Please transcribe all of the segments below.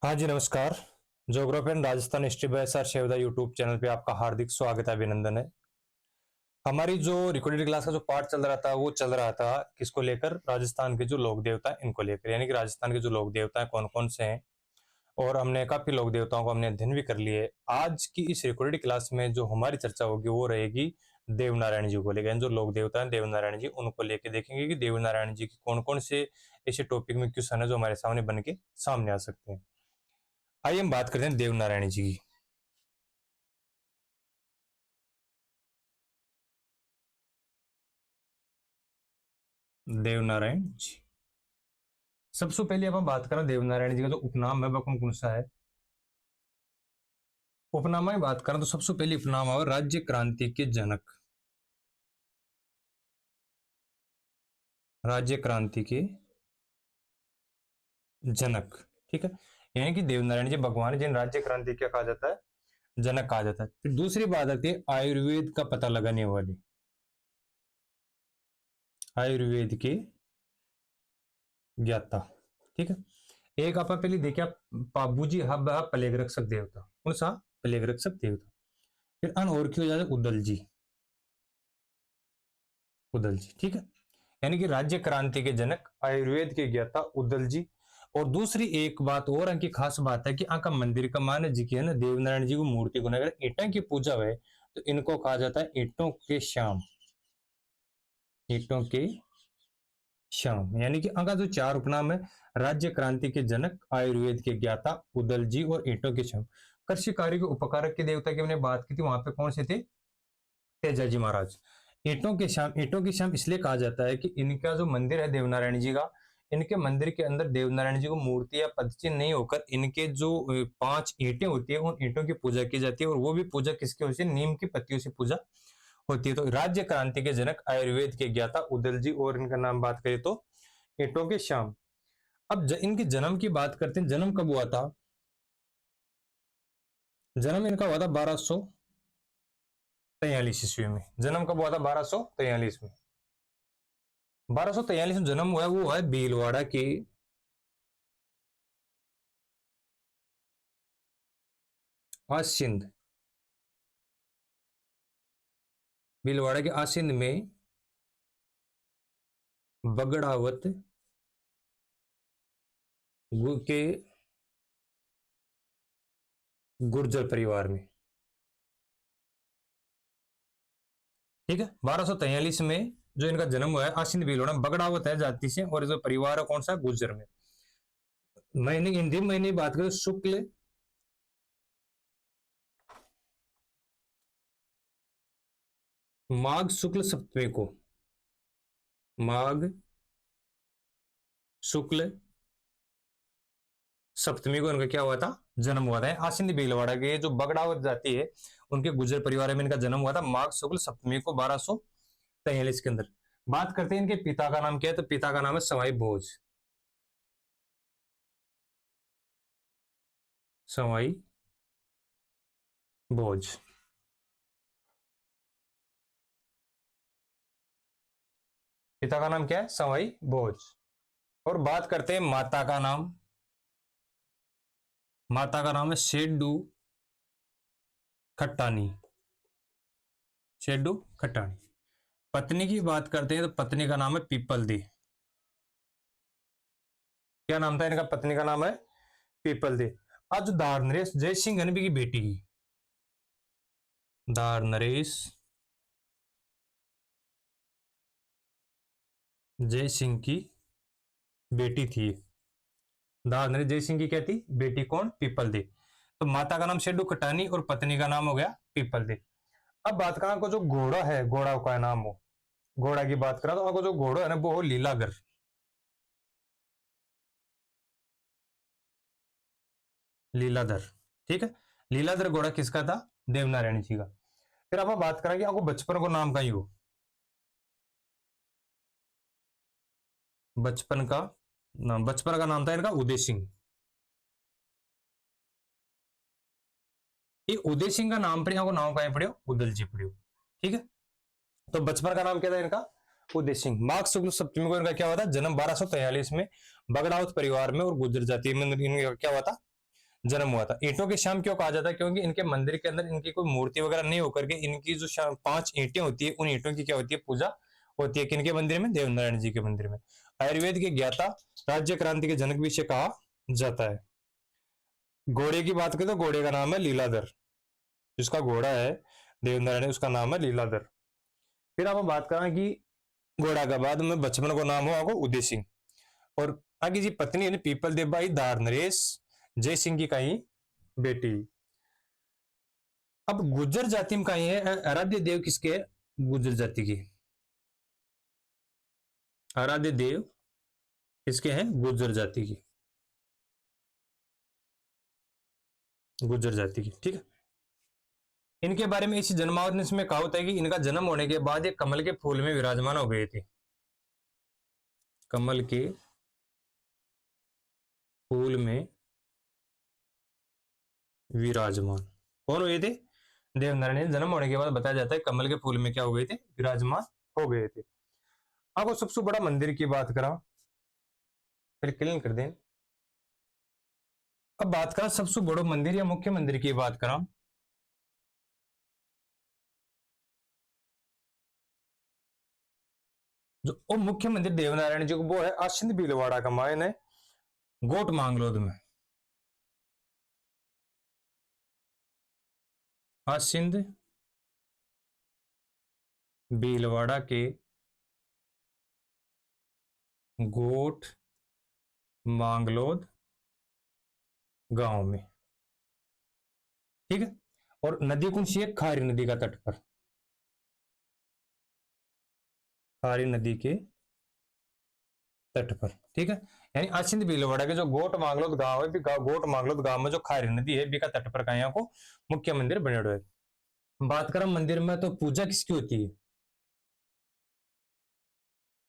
हाँ जी, नमस्कार। Geography and Rajasthan history by sir Shevda YouTube channel पे आपका हार्दिक स्वागत है, अभिनंदन है। हमारी जो रिकॉर्डेड क्लास का जो पार्ट चल रहा था वो चल रहा था किसको लेकर? राजस्थान के जो लोक देवता हैं इनको लेकर, यानी कि राजस्थान के जो लोक देवता हैं कौन कौन से हैं, और हमने काफी लोक देवताओं को हमने अध्ययन भी कर लिए। आज की इस रिकॉर्डेड क्लास में जो हमारी चर्चा होगी वो रहेगी देवनारायण जी को लेकर। जो लोक देवता हैं देवनारायण जी, उनको लेकर देखेंगे कि देवनारायण जी के कौन कौन से ऐसे टॉपिक में क्वेश्चन है जो हमारे सामने बन के सामने आ सकते हैं। आइए हम बात करते हैं देवनारायण जी की। देवनारायण जी, सबसे पहले अब हम बात करें देवनारायण जी का जो उपनाम है वह कौन कौन सा है। उपनाम में बात करें तो सबसे पहले उपनाम है राज्य क्रांति के जनक। राज्य क्रांति के जनक, ठीक है। यानी कि देवनारायण जी भगवान जिन राज्य क्रांति क्या कहा जाता है? जनक कहा जाता है। फिर दूसरी बात आती है आयुर्वेद का पता लगाने वाली। आयुर्वेद के ज्ञाता, ठीक है। एक आप पहले देखिए, पाबूजी हब प्लेग रक्षक देवता, कौन सा? प्लेग रक्षक देवता। फिर अन और की हो जाता है उदल जी। उदल जी, ठीक है। यानी कि राज्य क्रांति के जनक, आयुर्वेद के ज्ञाता उदल जी। और दूसरी एक बात और इनकी खास बात है कि आका मंदिर का मान जी की है ना, देवनारायण जी को मूर्ति को अगर ईंटों की पूजा है तो इनको कहा जाता है ईंटों के श्याम। ईंटों के श्याम, यानी कि आका जो चार उपनाम है, राज्य क्रांति के जनक, आयुर्वेद के ज्ञाता उदल जी और ईंटों के श्याम। कृषि कार्य के उपकारक के देवता की हमने बात की थी, वहां पे कौन से थे? तेजाजी महाराज। ईंटों के श्याम, ईंटों के श्याम इसलिए कहा जाता है कि इनका जो मंदिर है देवनारायण जी का, इनके मंदिर के अंदर देवनारायण जी को मूर्ति या पदचिन्ह नहीं होकर इनके जो पांच ईंटें होती है उन ईंटों की पूजा की जाती है। और वो भी पूजा किसकी होती है? नीम की पत्तियों से पूजा होती है। तो राज्य क्रांति के जनक, आयुर्वेद के ज्ञाता उदल जी, और इनका नाम बात करें तो ईंटों के श्याम। अब इनके जन्म की बात करते हैं। जन्म कब हुआ था? जन्म इनका हुआ था 1243 ईस्वी में। जन्म कब हुआ था? 1243 में। 1243 में जन्म हुआ है, वो है भीलवाड़ा के आसिंद। भीलवाड़ा के आसिंद में बगड़ावत के गुर्जर परिवार में, ठीक है। 1243 में जो इनका जन्म हुआ है आसिंद भीलवाड़ा में, बगड़ावत है जाति से, और जो परिवार है कौन सा? गुर्जर में। महीने, हिंदी महीने बात करें शुक्ल माघ शुक्ल सप्तमी को, माघ शुक्ल सप्तमी को इनका क्या हुआ था? जन्म हुआ था। आसिंद भीलवाड़ा के जो बगड़ावत जाति है उनके गुर्जर परिवार में इनका जन्म हुआ था माघ शुक्ल सप्तमी को 1243 के अंदर। बात करते हैं इनके पिता का नाम क्या है, तो पिता का नाम है सवाई भोज। सवाई भोज, पिता का नाम क्या है? सवाई भोज। और बात करते हैं माता का नाम। माता का नाम है शेड्डू खट्टानी। शेड्डू खट्टानी। पत्नी की बात करते हैं तो पत्नी का नाम है पीपल दी। क्या नाम था इनका? पत्नी का नाम है पीपल दी। आज दार नरेश जय सिंह घनबी की बेटी की, दार नरेश जय सिंह की बेटी थी। दार नरेश जय सिंह की क्या थी? बेटी। कौन? पीपल दी। तो माता का नाम शेड्डू खटानी और पत्नी का नाम हो गया पीपल दी। अब बात करें को जो घोड़ा है, घोड़ा का नाम हो, घोड़ा की बात करें तो आपको जो घोड़ा है ना वो हो लीलागर। लीलाधर, ठीक है। लीलाधर घोड़ा किसका था? देवनारायण जी का। फिर आप बात करेंगे आपको बचपन को नाम का ही हो, बचपन का नाम, बचपन का नाम था इनका उदय सिंह। ये उदय सिंह का नाम पर आपको नाम कहीं पड़े? उदल जी पड़े, ठीक है। तो बचपन का नाम क्या था इनका? उदय सिंह। माघ शुक्ल सप्तमी को इनका क्या हुआ था? जन्म 1243 में बगड़ावत परिवार में और गुर्जर जाति में इनका क्या हुआ था? जन्म हुआ था। ईंटों के श्याम क्यों कहा जाता है? क्योंकि इनके मंदिर के अंदर इनकी कोई मूर्ति वगैरह नहीं होकर के इनकी जो 5 ईंटें होती है, उन ईंटों की क्या होती है? पूजा होती है। किनके मंदिर में? देवनारायण जी के मंदिर में। आयुर्वेद के ज्ञाता, राज्य क्रांति के जनक भी इसे कहा जाता है। घोड़े की बात करें तो घोड़े का नाम है लीलाधर। जिसका घोड़ा है देवनारायण, उसका नाम है लीलाधर। फिर आप बात करें कि घोड़ा का बाद में बचपन को नाम हुआ उदय सिंह, और आगे जी पत्नी है पीपल देवबाई दार नरेश जय सिंह की कहीं बेटी। अब गुर्जर जाति में कहीं है आराध्य देव किसके है? गुर्जर जाति की आराध्य देव किसके हैं? गुर्जर जाति की, गुर्जर जाति की। ठीक है। इनके बारे में इसी जन्मावतरण में कहा होता है कि इनका जन्म होने के बाद ये कमल के फूल में विराजमान हो गए थे। कमल के फूल में विराजमान कौन हुए थे? देवनारायण। जन्म होने के बाद बताया जाता है कमल के फूल में क्या हो गए थे? विराजमान हो गए थे। आपको सबसे बड़ा मंदिर की बात करा, फिर क्लीन कर दें। अब बात करा सबसे बड़ा मंदिर या मुख्य मंदिर की बात करा, जो मुख्य मंदिर देवनारायण जी को वो है आसिंद भीलवाड़ा का मायन है गोट मांगलोद में। आसिंद भीलवाड़ा के गोट मांगलोद गांव में। ठीक है। और नदी कौन सी है? खारी नदी का तट पर, खारी नदी के तट पर। ठीक है। यानी आसिंद भीलवाड़ा के जो गोट मांगलोद गांव है, गोट मांगलोद गांव में जो खारी नदी है बीका तट पर का को मुख्य मंदिर बने हुए। बात करें मंदिर में तो पूजा किसकी होती है?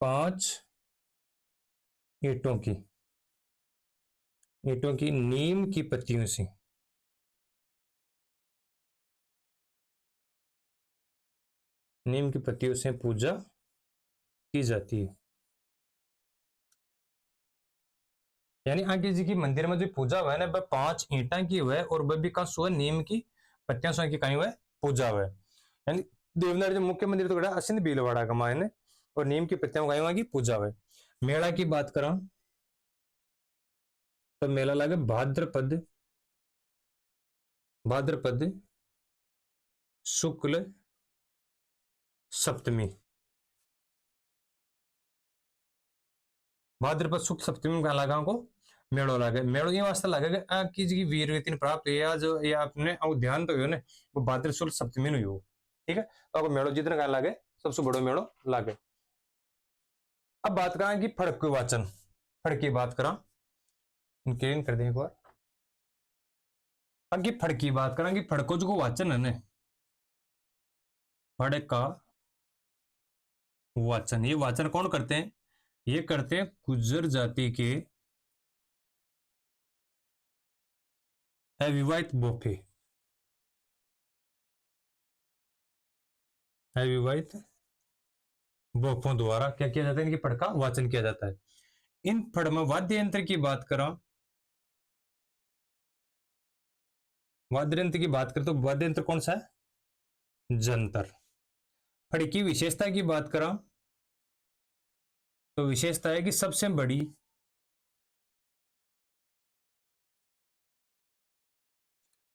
5 ईंटों की, ईंटों की नीम की पत्तियों से, नीम की पत्तियों से पूजा की जाती है। यानी आगे जी की मंदिर में जो पूजा हुआ है ना वह 5 ईंटा की हुआ है, और वह भी कहा सो नीम की पत्तियां सो की कहीं हुआ है पूजा हुआ है। यानी देवनार जो मुख्य मंदिर तो कड़ा असिंद भीलवाड़ा का मायने, और नीम की पत्तियां कहीं हुआ की पूजा हुआ है। मेला की बात करा तो मेला लगे भाद्रपद, भाद्रपद शुक्ल सप्तमी, भाद्रपद शुक्ल सप्तमी में कहा लगा को मेड़ो लागे। मेड़ो ये वास्ते लगे कि जी वीर वेतन प्राप्त या जो या अपने ध्यान तो हो ने वो भाद्र शुक्ल सप्तमी में हो। ठीक है। तो आपको मेड़ो जितना कहा लागे सबसे बड़ो मेड़ो लागे। अब बात करें कि फड़क वाचन, फड़क की बात करा क्लीन कर दें एक बार। अब की फड़क की बात करें कि फड़को जो वाचन है ने, फड़क का वाचन, ये वाचन कौन करते हैं? ये करते हैं गुर्जर जाति के अविवाहित बोफे, अविवाहित बोफों द्वारा क्या किया जाता है? इनकी फड़ का वाचन किया जाता है। इन फड़ में वाद्य यंत्र की बात करा, वाद्य यंत्र की बात करें तो वाद्य यंत्र कौन सा है? जंतर। फड़ की विशेषता की बात करा तो विशेषता है कि सबसे बड़ी,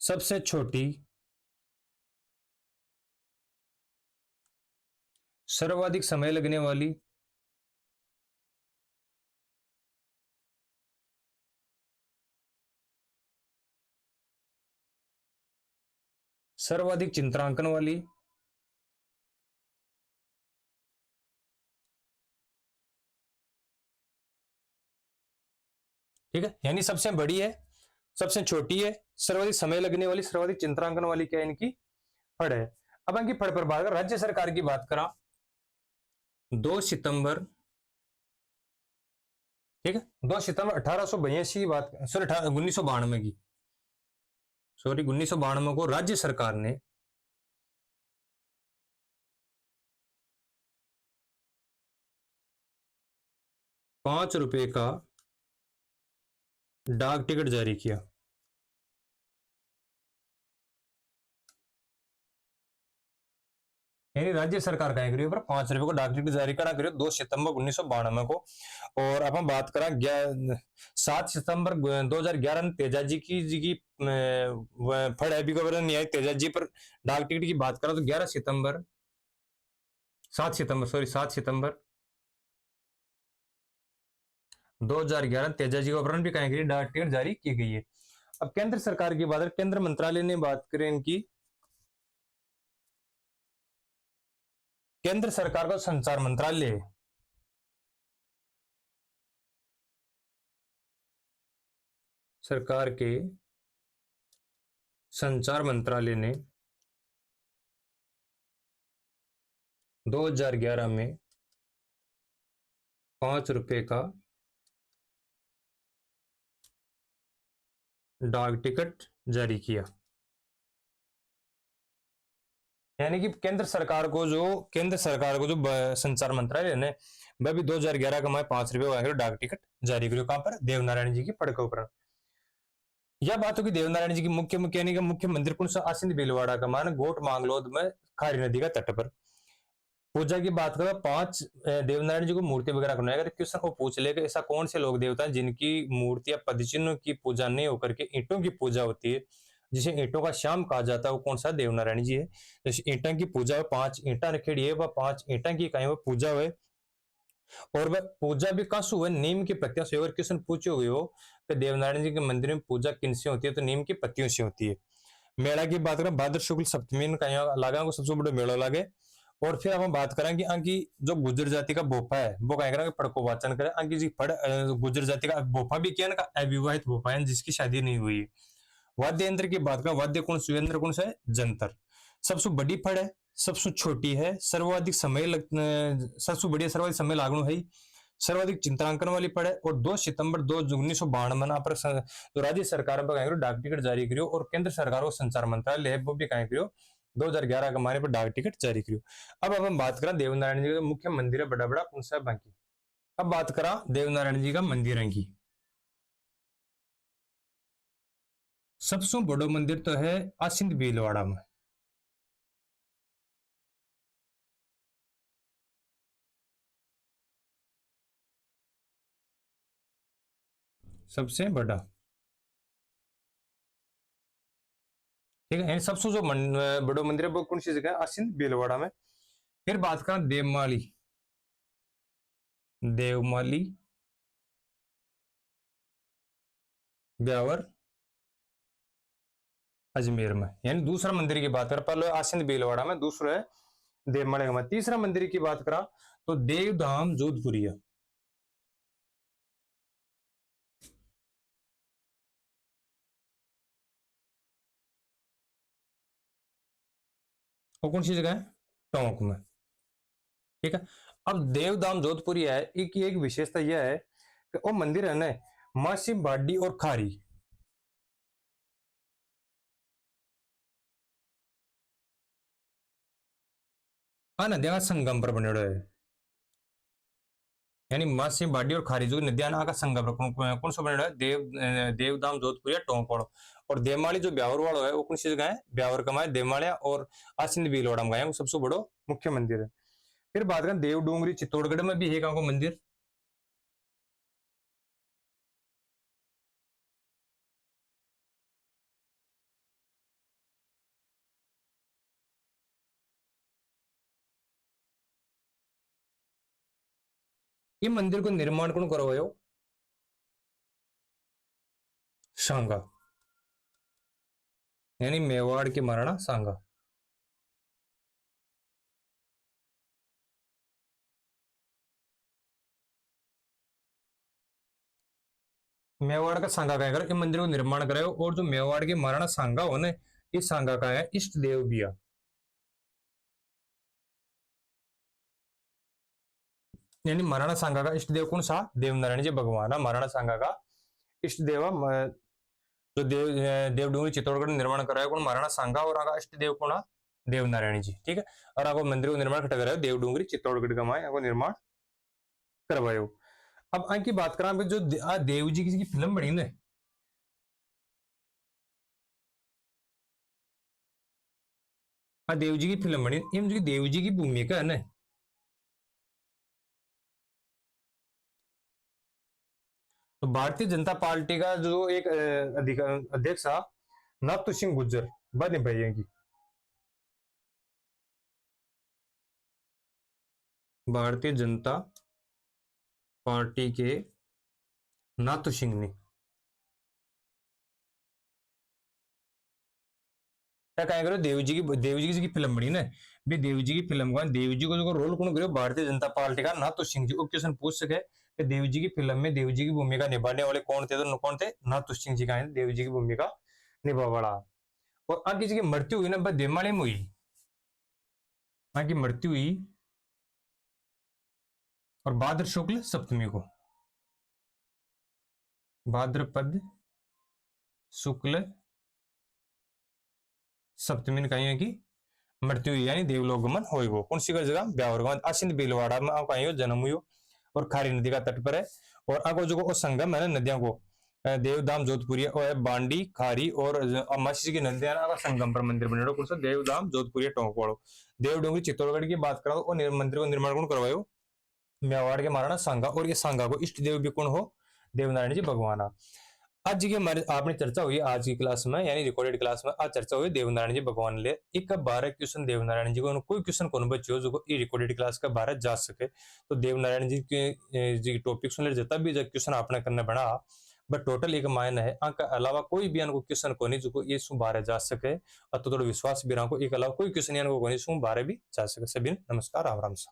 सबसे छोटी, सर्वाधिक समय लगने वाली, सर्वाधिक चित्रांकन वाली, ठीक है। यानी सबसे बड़ी है, सबसे छोटी है, सर्वाधिक समय लगने वाली, सर्वाधिक चित्रांकन वाली क्या है? इनकी फड़ है। अब इनकी फड़ पर बात राज्य सरकार की बात करा 2 सितंबर, ठीक है, 2 सितंबर 1882 की बात, सॉरी 1992 की, सॉरी 1992 को राज्य सरकार ने ₹5 का डाक टिकट जारी किया। यानी राज्य सरकार का करियो पर 5 रुपए को डाक टिकट जारी करा करियो 2 सितंबर 1992 को। और अपन बात करा 7 सितंबर 2011 में तेजा जी की फड़ है भी खबर नहीं आई तेजा जी पर डाक टिकट की बात करा तो 7 सितंबर 2011 तेजा जी का अपहरण भी कहीं डाक टिकट जारी की गई है। अब केंद्र सरकार की बात, केंद्र मंत्रालय ने बात करें इनकी, केंद्र सरकार का संचार मंत्रालय है, सरकार के संचार मंत्रालय ने 2011 में 5 रुपए का डाक टिकट जारी किया। यानी कि केंद्र सरकार को जो संचार मंत्रालय ने वह भी 2011 का मैं 5 रुपए का डाक टिकट जारी करियो कहां पर देवनारायण जी की फड़ के ऊपर। यह बात होगी देवनारायण जी की मुख्य यानी कि मुख्य मंदिर कौन सा आसिंद भीलवाड़ा का मान गोट मांगलोद में खारी नदी का तट पर। पूजा की बात करें 5 देवनारायण जी को मूर्ति वगैरह बनाया अगर क्वेश्चन को पूछ ले ऐसा कौन से लोग देवता हैं जिनकी मूर्ति या पदचिन्हों की पूजा नहीं होकर के ईंटों की पूजा होती है, जिसे ईंटों का श्याम कहा जाता है, वो कौन सा देवनारायण जी है। जैसे ईंटा की पूजा है 5 ईंटा रखेड़ी है वह 5 ईंटा की कहीं पूजा हुए और वह पूजा भी कहाँ से हुए नीम की पत्तियों से। अगर क्वेश्चन पूछे हुए हो कि देवनारायण जी के मंदिर में पूजा किन से होती है तो नीम की पत्तियों से होती है। मेला की बात करें भाद्र शुक्ल सप्तमी में कहीं लगा सबसे बड़ा मेला लगे। और फिर हम बात करें कि अंकी जो गुजर जाति का बोपा है वो कहें करें पड़को वाचन करे अंकी जी पढ़ गुजर जाति का बोपा भी क्या ना अविवाहित बोपा है जिसकी शादी नहीं हुई है। वाद्य यंत्र की बात करें वाद्य कौन सुयंत्र कौन सा है जंतर। सबसे बड़ी फड़ है सबसे छोटी है सर्वाधिक समय सबसे बढ़िया सर्वाधिक समय लागू है सर्वाधिक चिंतांकन वाली पड़े। और 2 सितंबर 1992 पर तो राज्य सरकार पर डाक टिकट जारी करियो और केंद्र सरकार को संचार मंत्रालय है वो भी कहीं करियो 2011 के माने पर डाक टिकट जारी करियो। अब हम बात करें देवनारायण जी का मुख्य मंदिर है बड़ा बड़ा कौन सा बाकी। अब बात करा देवनारायण जी का मंदिर की सबसे बड़ो मंदिर तो है आसिंद भीलवाड़ा में। सबसे बड़ा ठीक है सबसे जो बड़ो मंदिर है वो कौन सी जगह है आसिंद भीलवाड़ा में। फिर बात करें देवमाली देवमाली ब्यावर अजमेर में। यानी दूसरा मंदिर की बात करें पहले आसिंद भीलवाड़ा में दूसरा है देवमाली में। तीसरा मंदिर की बात करा तो देवधाम जोधपुरिया वो कौन सी जगह है टोंक में। ठीक है अब देवधाम जोधपुरिया है एक विशेषता यह है कि वो मंदिर है ना मासी बाडी और खारी नदियां का संगम पर बने है। यानी मासी बाडी और खारी जो नदियां का संगम पर कौन सा बने है देवधाम जोधपुरिया टोंकवाड़ो। और देवमाली जो ब्यावर वालों है वो कौन सी जगह है ब्यावर कमाए देवमालिया और आसिंद भीलवाड़ा में वो सबसे बड़ो मुख्य मंदिर है। फिर बात करें देव डूंगरी चित्तौड़गढ़ में भी है कहाँ को मंदिर। ये मंदिर को निर्माण कौन करवायो सांगा यानी मेवाड़ के महाराणा सांगा। मेवाड़ का सांगा का है मंदिर को निर्माण करायो और जो मेवाड़ के महाराणा सांगा हो ने इस सांगा का है इष्ट देव भी है। यानी महाराणा सांगा का इष्ट देव कौन सा देवनारायण जी भगवान है महाराणा सांगा का इष्ट देव जो देवडूंगरी चित्तौड़गढ़ में निर्माण कराया कौन महाराणा सांगा और आगा इष्ट देव कौन देवनारायण जी। ठीक है और आपको मंदिर को निर्माण खटा कराया देवडूंगरी चित्तौड़गढ़ का माए आपको निर्माण करवायो। अब की बात करा जो देव जी की फिल्म बनी ना आ देव जी की फिल्म बनी, इन जी देव जी की भूमिका है ना, तो भारतीय जनता पार्टी का जो एक अध्यक्ष था नाथू सिंह गुज्जर बने भैया की, भारतीय जनता पार्टी के नाथू सिंह ने क्या कहा करो, देव जी की फिल्म बनी ना, भी देव जी की फिल्म का देव जी को जो रोल कौन करो, भारतीय जनता पार्टी का नाथू सिंह जी, वो क्वेश्चन पूछ सके कि देव जी की फिल्म में देव जी की भूमिका निभाने वाले कौन थे, तो कौन थे, नाथू सिंह जी का देव जी की भूमिका निभा वाला। और आगे जी की मृत्यु हुई ना बस देमाली में हुई, आगे मृत्यु हुई और भाद्र शुक्ल सप्तमी को, भाद्रपद शुक्ल सप्तमी ने कही है कि मृत्यु हुई, यानी देवलोक गमन हो कौन सी जगह ब्यावर आसिंद बिलवाड़ा में आपका जन्म हुई और खारी नदी का तट पर है। और आगो जो संगम है ना नदियों को, देवधाम जोधपुरी और बांडी खारी और अमाशी की नदियां का संगम पर मंदिर बने कौन सा, देवधाम जोधपुरी टोंक वालों, देव डोंगरी चित्तौड़गढ़ की बात करो और मंदिर को निर्माण कौन करवायो, मेवाड़ के महाराणा सांगा, और ये सांगा को इष्ट देव भी कौन हो, देवनारायण जी भगवान। आज की हमारे आपने चर्चा हुई आज की क्लास में, यानी रिकॉर्डेड क्लास में आज चर्चा हुई देवनारायण जी भगवान ले एक 12 क्वेश्चन देवनारायण जी को कोई क्वेश्चन कौन बच्चो जो ये रिकॉर्डेड क्लास का 12 जा सके, तो देवनारायण जी के जी टॉपिक सुन ले जितना भी क्वेश्चन आपने करना बना, बट टोटल एक मायने है आका अलावा कोई भी इनको क्वेश्चन को नहीं जो ये सु 12 जा सके, और तो थोड़ा विश्वास भी रहा को एक अलावा कोई क्वेश्चन इनको को नहीं सु 12 भी जा सके। सभी नमस्कार, राम राम सा।